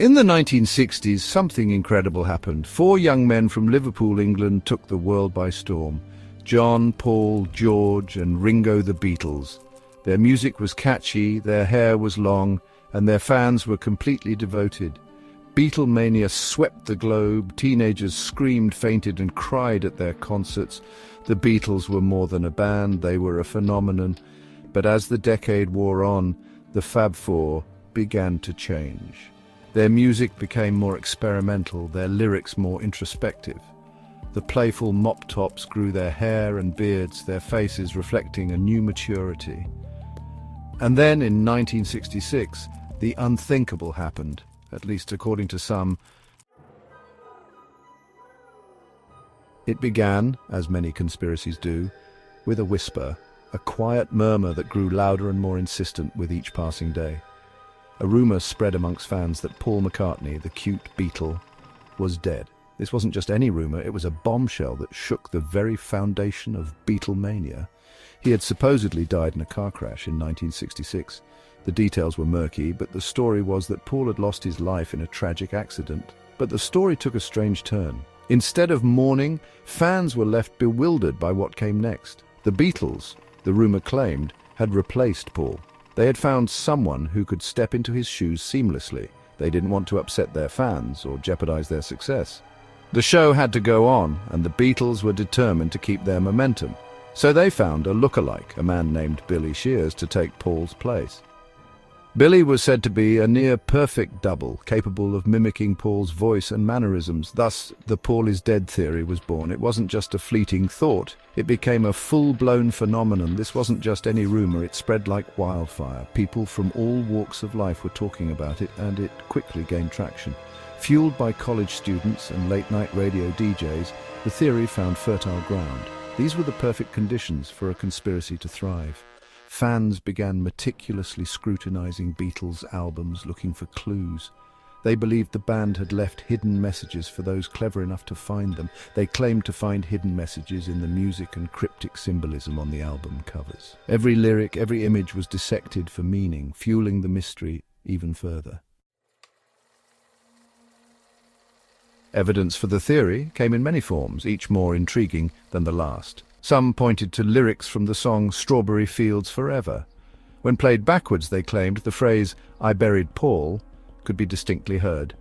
In the 1960s, something incredible happened. 4 young men from Liverpool, England took the world by storm. John, Paul, George and Ringo the Beatles. Their music was catchy, their hair was long, and their fans were completely devoted. Beatlemania swept the globe. Teenagers screamed, fainted and cried at their concerts. The Beatles were more than a band, they were a phenomenon. But as the decade wore on, the Fab Four began to change. Their music became more experimental, their lyrics more introspective. The playful mop-tops grew their hair and beards, their faces reflecting a new maturity. And then in 1966, the unthinkable happened, at least according to some. It began, as many conspiracies do, with a whisper, a quiet murmur that grew louder and more insistent with each passing day. A rumour spread amongst fans that Paul McCartney, the cute Beatle, was dead. This wasn't just any rumour, it was a bombshell that shook the very foundation of Beatlemania. He had supposedly died in a car crash in 1966. The details were murky, but the story was that Paul had lost his life in a tragic accident. But the story took a strange turn. Instead of mourning, fans were left bewildered by what came next. The Beatles, the rumour claimed, had replaced Paul. They had found someone who could step into his shoes seamlessly. They didn't want to upset their fans or jeopardize their success. The show had to go on, and the Beatles were determined to keep their momentum. So they found a lookalike, a man named Billy Shears, to take Paul's place. Billy was said to be a near-perfect double, capable of mimicking Paul's voice and mannerisms. Thus, the Paul is dead theory was born. It wasn't just a fleeting thought. It became a full-blown phenomenon. This wasn't just any rumor. It spread like wildfire. People from all walks of life were talking about it, and it quickly gained traction. Fueled by college students and late-night radio DJs, the theory found fertile ground. These were the perfect conditions for a conspiracy to thrive. Fans began meticulously scrutinizing Beatles' albums, looking for clues. They believed the band had left hidden messages for those clever enough to find them. They claimed to find hidden messages in the music and cryptic symbolism on the album covers. Every lyric, every image was dissected for meaning, fueling the mystery even further. Evidence for the theory came in many forms, each more intriguing than the last. Some pointed to lyrics from the song "Strawberry Fields Forever." When played backwards, they claimed, the phrase "I buried Paul" could be distinctly heard.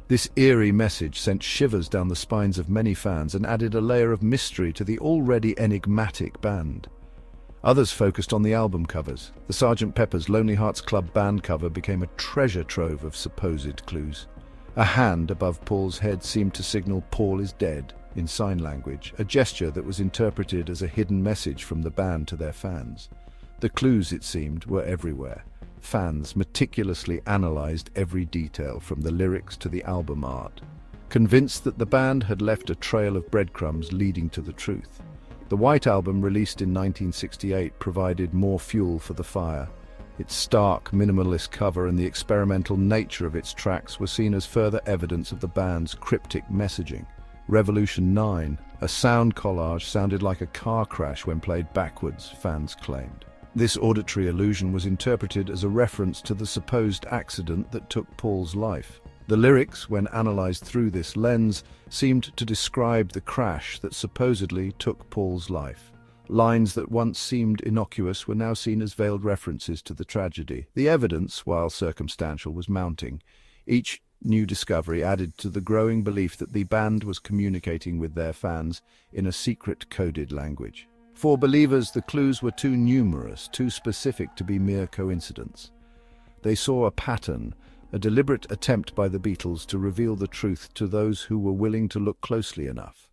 This eerie message sent shivers down the spines of many fans and added a layer of mystery to the already enigmatic band. Others focused on the album covers. The Sgt. Pepper's Lonely Hearts Club Band cover became a treasure trove of supposed clues. A hand above Paul's head seemed to signal "Paul is dead" in sign language, a gesture that was interpreted as a hidden message from the band to their fans. The clues, it seemed, were everywhere. Fans meticulously analyzed every detail, from the lyrics to the album art, convinced that the band had left a trail of breadcrumbs leading to the truth. The White Album, released in 1968, provided more fuel for the fire. Its stark, minimalist cover and the experimental nature of its tracks were seen as further evidence of the band's cryptic messaging. Revolution 9, a sound collage, sounded like a car crash when played backwards, fans claimed. This auditory illusion was interpreted as a reference to the supposed accident that took Paul's life. The lyrics, when analyzed through this lens, seemed to describe the crash that supposedly took Paul's life. Lines that once seemed innocuous were now seen as veiled references to the tragedy. The evidence, while circumstantial, was mounting. Each new discovery added to the growing belief that the band was communicating with their fans in a secret coded language. For believers, the clues were too numerous, too specific to be mere coincidence. They saw a pattern, a deliberate attempt by the Beatles to reveal the truth to those who were willing to look closely enough.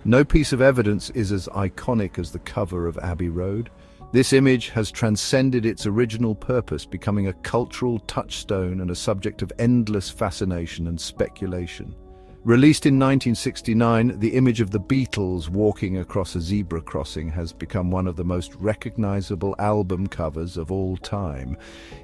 No piece of evidence is as iconic as the cover of Abbey Road. This image has transcended its original purpose, becoming a cultural touchstone and a subject of endless fascination and speculation. Released in 1969, the image of the Beatles walking across a zebra crossing has become one of the most recognizable album covers of all time.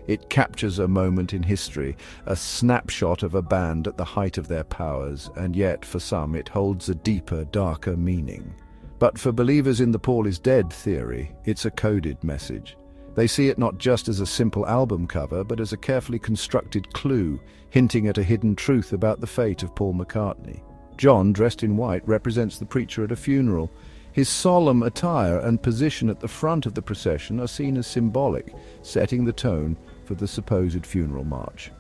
It captures a moment in history, a snapshot of a band at the height of their powers, and yet, for some, it holds a deeper, darker meaning. But for believers in the Paul is dead theory, it's a coded message. They see it not just as a simple album cover, but as a carefully constructed clue, hinting at a hidden truth about the fate of Paul McCartney. John, dressed in white, represents the preacher at a funeral. His solemn attire and position at the front of the procession are seen as symbolic, setting the tone for the supposed funeral march.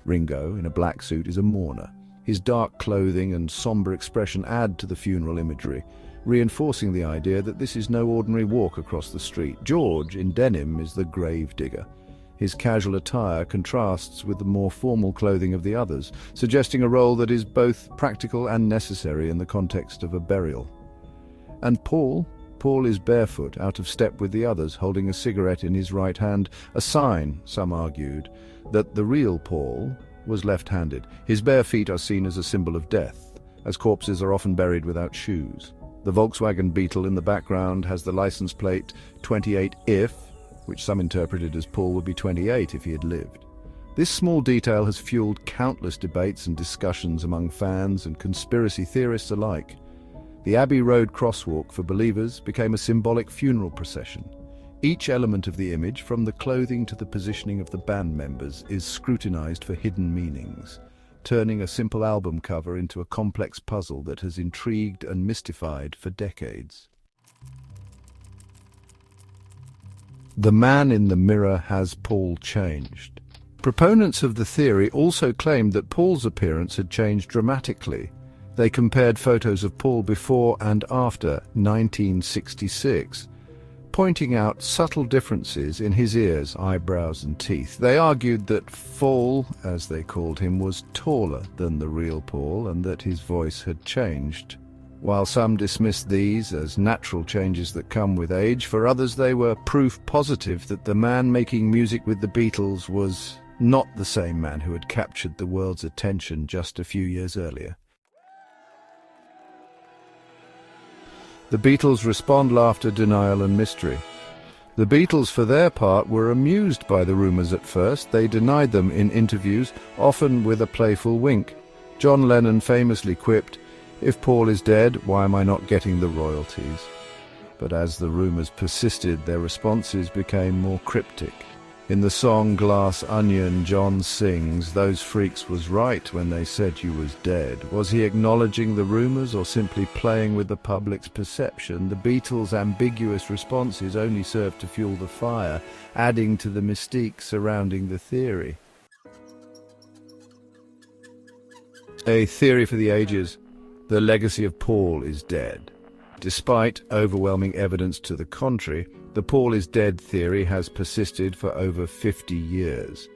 Ringo, in a black suit, is a mourner. His dark clothing and somber expression add to the funeral imagery, reinforcing the idea that this is no ordinary walk across the street. George, in denim, is the grave digger. His casual attire contrasts with the more formal clothing of the others, suggesting a role that is both practical and necessary in the context of a burial. And Paul is barefoot, out of step with the others, holding a cigarette in his right hand, a sign, some argued, that the real Paul was left-handed. His bare feet are seen as a symbol of death, as corpses are often buried without shoes. The Volkswagen Beetle in the background has the license plate 28IF, which some interpreted as Paul would be 28 if he had lived. This small detail has fueled countless debates and discussions among fans and conspiracy theorists alike. The Abbey Road crosswalk for believers became a symbolic funeral procession. Each element of the image, from the clothing to the positioning of the band members, is scrutinized for hidden meanings, turning a simple album cover into a complex puzzle that has intrigued and mystified for decades. The man in the mirror has Paul changed. Proponents of the theory also claimed that Paul's appearance had changed dramatically. They compared photos of Paul before and after 1966, pointing out subtle differences in his ears, eyebrows and teeth. They argued that Paul, as they called him, was taller than the real Paul and that his voice had changed. While some dismissed these as natural changes that come with age, for others they were proof positive that the man making music with the Beatles was not the same man who had captured the world's attention just a few years earlier. The Beatles respond: laughter, denial and mystery. The Beatles, for their part, were amused by the rumours at first. They denied them in interviews, often with a playful wink. John Lennon famously quipped, "If Paul is dead, why am I not getting the royalties?" But as the rumours persisted, their responses became more cryptic. In the song Glass Onion, John sings, "Those freaks was right when they said you was dead." Was he acknowledging the rumours or simply playing with the public's perception? The Beatles' ambiguous responses only served to fuel the fire, adding to the mystique surrounding the theory. A theory for the ages: the legacy of Paul is dead. Despite overwhelming evidence to the contrary, the Paul is dead theory has persisted for over 50 years.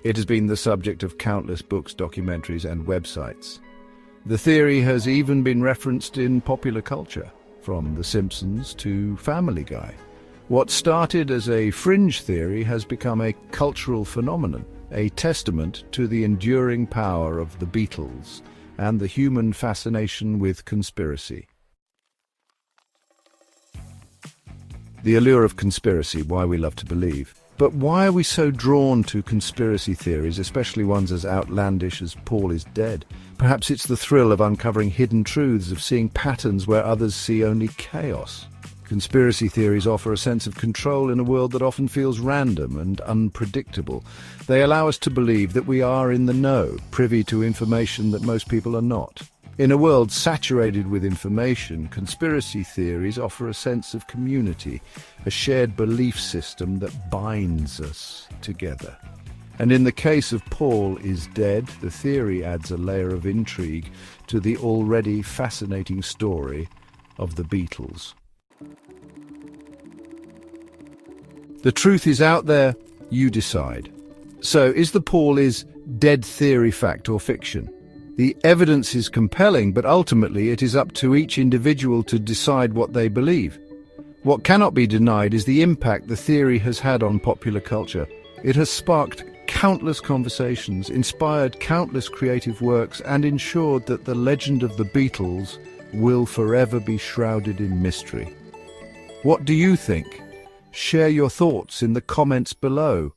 It has been the subject of countless books, documentaries, and websites. The theory has even been referenced in popular culture, from The Simpsons to Family Guy. What started as a fringe theory has become a cultural phenomenon, a testament to the enduring power of the Beatles and the human fascination with conspiracy. The allure of conspiracy, why we love to believe. But why are we so drawn to conspiracy theories, especially ones as outlandish as Paul is dead? Perhaps it's the thrill of uncovering hidden truths, of seeing patterns where others see only chaos. Conspiracy theories offer a sense of control in a world that often feels random and unpredictable. They allow us to believe that we are in the know, privy to information that most people are not. In a world saturated with information, conspiracy theories offer a sense of community, a shared belief system that binds us together. And in the case of Paul is dead, the theory adds a layer of intrigue to the already fascinating story of the Beatles. The truth is out there, you decide. So, is the Paul is dead theory fact or fiction? The evidence is compelling, but ultimately it is up to each individual to decide what they believe. What cannot be denied is the impact the theory has had on popular culture. It has sparked countless conversations, inspired countless creative works, and ensured that the legend of the Beatles will forever be shrouded in mystery. What do you think? Share your thoughts in the comments below.